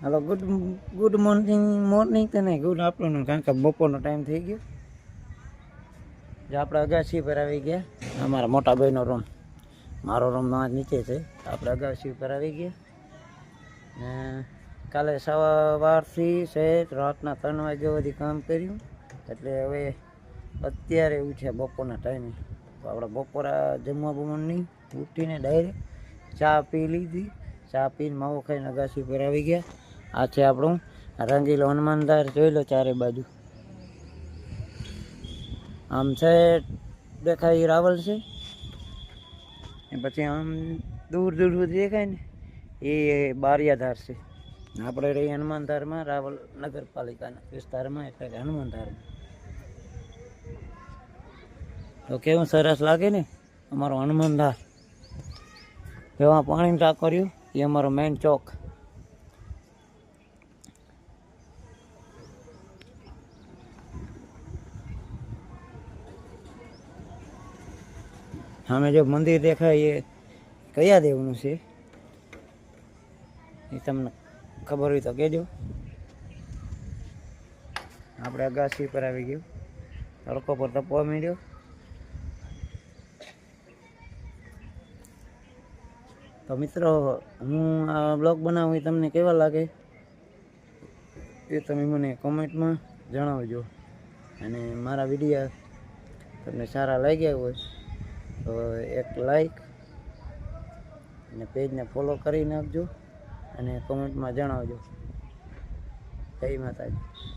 હાલો good morning તો નહીં, good afternoon, કારણ કે બપોરનો ટાઈમ થઈ ગયો. જે આપણે અગાસી પર આવી ગયા. અમારા મોટા ભાઈનો રૂમ, મારો રૂમ નીચે છે. આપણે અગાસી પર આવી ગયા ને કાલે સવારથી સહેજ રાતના 3 વાગ્યા સુધી કામ કર્યું. એટલે હવે અત્યારે ઉઠ્યા બપોરના ટાઈમે. તો આપણે બપોરા જમવા બમવાની ઉઠીને ડાયરેક્ટ ચા પી લીધી. ચા પીને માવો ખાઈને અગાસી પર આવી ગયા. આ છે આપણું રંગીલો હનુમાનધાર, જોઈ લો ચારે બાજુ. આમ છે દેખાય રાવલ છે, પછી આમ દૂર દૂર સુધી દેખાય ને એ બારિયાધાર છે. આપણે રહી હનુમાનધારમાં, રાવલ નગરપાલિકાના વિસ્તારમાં, એટલે કે હનુમાનધારમાં. તો કેવું સરસ લાગે ને અમારો હનુમાનધાર. એવા પાણી ટાંકર્યું, એ અમારો મેઇન ચોક. સામે જો મંદિર દેખાય એ કયા દેવનું છે એ તમને ખબર હોય તો કહેજો. આપણે અગાસી પર આવી ગયું, તડકો પર તપવા માંડ્યો. તો મિત્રો, હું આ બ્લોગ બનાવું એ તમને કેવા લાગે એ તમે મને કોમેન્ટમાં જણાવજો. અને મારા વિડીયો તમને સારા લાગ્યા હોય તો એક લાઈક અને પેજને ફોલો કરી નાખજો અને કોમેન્ટમાં જણાવજો. જય માતાજી.